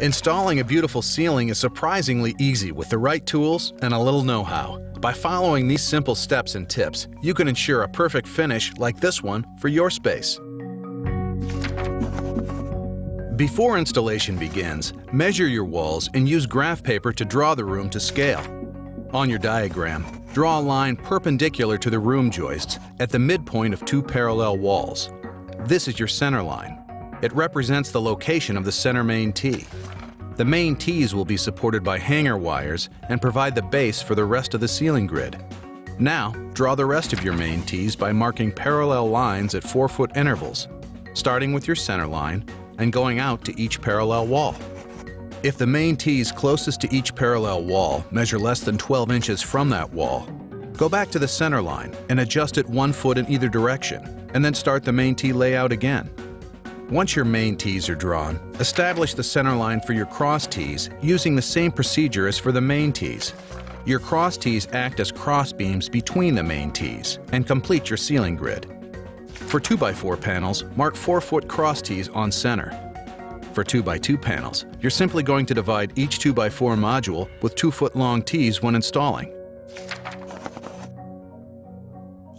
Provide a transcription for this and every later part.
Installing a beautiful ceiling is surprisingly easy with the right tools and a little know-how. By following these simple steps and tips, you can ensure a perfect finish like this one for your space. Before installation begins, measure your walls and use graph paper to draw the room to scale. On your diagram, draw a line perpendicular to the room joists at the midpoint of two parallel walls. This is your center line. It represents the location of the center main T. The main T's will be supported by hanger wires and provide the base for the rest of the ceiling grid. Now, draw the rest of your main T's by marking parallel lines at 4-foot intervals, starting with your center line and going out to each parallel wall. If the main T's closest to each parallel wall measure less than 12 inches from that wall, go back to the center line and adjust it 1 foot in either direction, and then start the main T layout again. Once your main T's are drawn, establish the center line for your cross T's using the same procedure as for the main T's. Your cross T's act as cross beams between the main T's and complete your ceiling grid. For 2x4 panels, mark 4-foot cross T's on center. For 2x2 panels, you're simply going to divide each 2x4 module with 2-foot long T's when installing.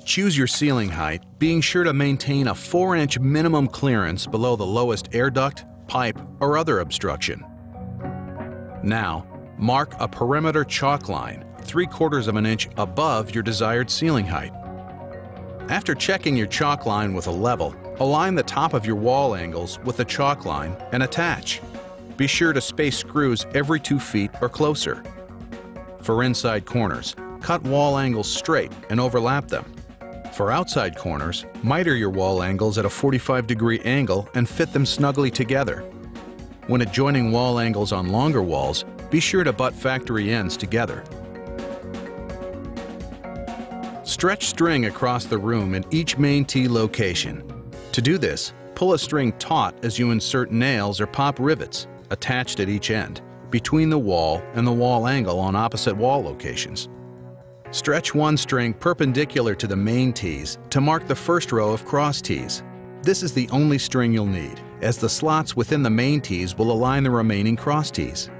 Choose your ceiling height, being sure to maintain a 4-inch minimum clearance below the lowest air duct, pipe, or other obstruction. Now, mark a perimeter chalk line 3/4 of an inch above your desired ceiling height. After checking your chalk line with a level, align the top of your wall angles with the chalk line and attach. Be sure to space screws every 2 feet or closer. For inside corners, cut wall angles straight and overlap them. For outside corners, miter your wall angles at a 45-degree angle and fit them snugly together. When adjoining wall angles on longer walls, be sure to butt factory ends together. Stretch string across the room in each main T location. To do this, pull a string taut as you insert nails or pop rivets, attached at each end, between the wall and the wall angle on opposite wall locations. Stretch one string perpendicular to the main T's to mark the first row of cross T's. This is the only string you'll need, as the slots within the main T's will align the remaining cross T's.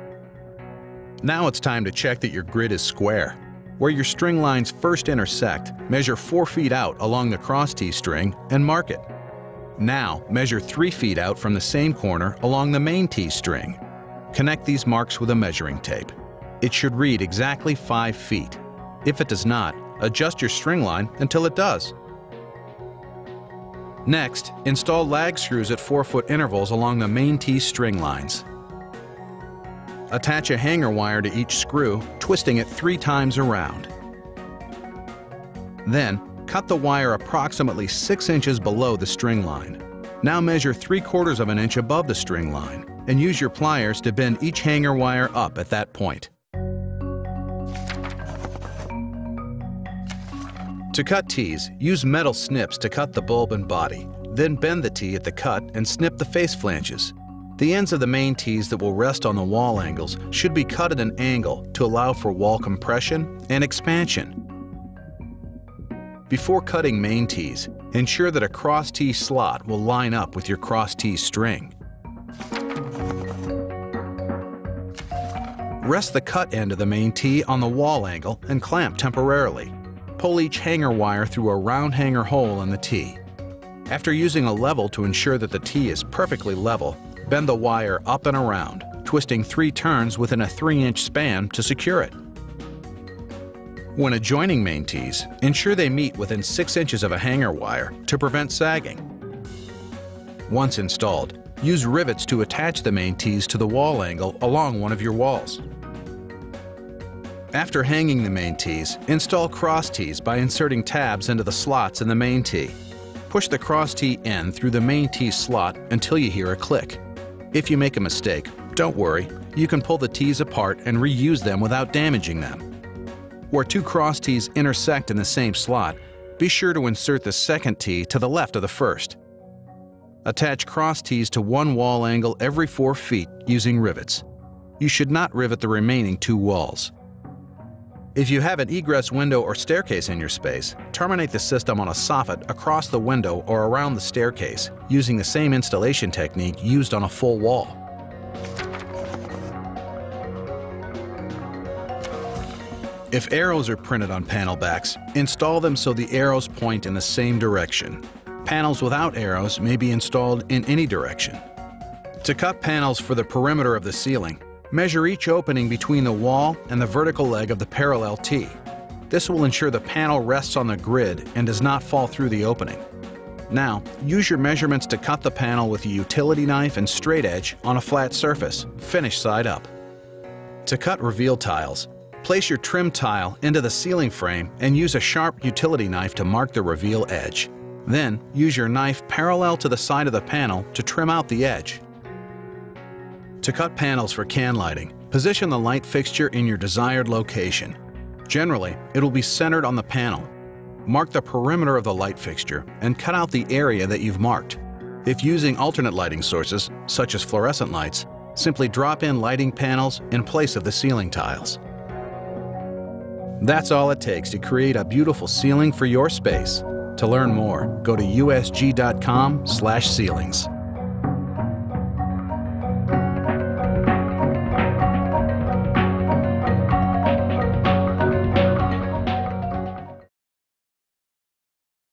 Now it's time to check that your grid is square. Where your string lines first intersect, measure 4 feet out along the cross T string and mark it. Now, measure 3 feet out from the same corner along the main T string. Connect these marks with a measuring tape. It should read exactly 5 feet. If it does not, adjust your string line until it does. Next, install lag screws at 4-foot intervals along the main T string lines. Attach a hanger wire to each screw, twisting it 3 times around. Then, cut the wire approximately 6 inches below the string line. Now measure 3/4 of an inch above the string line, and use your pliers to bend each hanger wire up at that point. To cut T's, use metal snips to cut the bulb and body, then bend the T at the cut and snip the face flanges. The ends of the main T's that will rest on the wall angles should be cut at an angle to allow for wall compression and expansion. Before cutting main T's, ensure that a cross T slot will line up with your cross T string. Rest the cut end of the main T on the wall angle and clamp temporarily. Pull each hanger wire through a round hanger hole in the T. After using a level to ensure that the T is perfectly level, bend the wire up and around, twisting 3 turns within a 3-inch span to secure it. When adjoining main T's, ensure they meet within 6 inches of a hanger wire to prevent sagging. Once installed, use rivets to attach the main T's to the wall angle along one of your walls. After hanging the main T's, install cross T's by inserting tabs into the slots in the main T. Push the cross T end through the main T slot until you hear a click. If you make a mistake, don't worry, you can pull the T's apart and reuse them without damaging them. Where 2 cross T's intersect in the same slot, be sure to insert the second T to the left of the first. Attach cross T's to one wall angle every 4 feet using rivets. You should not rivet the remaining 2 walls. If you have an egress window or staircase in your space, terminate the system on a soffit across the window or around the staircase, using the same installation technique used on a full wall. If arrows are printed on panel backs, install them so the arrows point in the same direction. Panels without arrows may be installed in any direction. To cut panels for the perimeter of the ceiling, measure each opening between the wall and the vertical leg of the parallel T. This will ensure the panel rests on the grid and does not fall through the opening. Now, use your measurements to cut the panel with a utility knife and straight edge on a flat surface, finish side up. To cut reveal tiles, place your trim tile into the ceiling frame and use a sharp utility knife to mark the reveal edge. Then, use your knife parallel to the side of the panel to trim out the edge. To cut panels for can lighting, position the light fixture in your desired location. Generally, it will be centered on the panel. Mark the perimeter of the light fixture and cut out the area that you've marked. If using alternate lighting sources, such as fluorescent lights, simply drop in lighting panels in place of the ceiling tiles. That's all it takes to create a beautiful ceiling for your space. To learn more, go to usg.com/ceilings.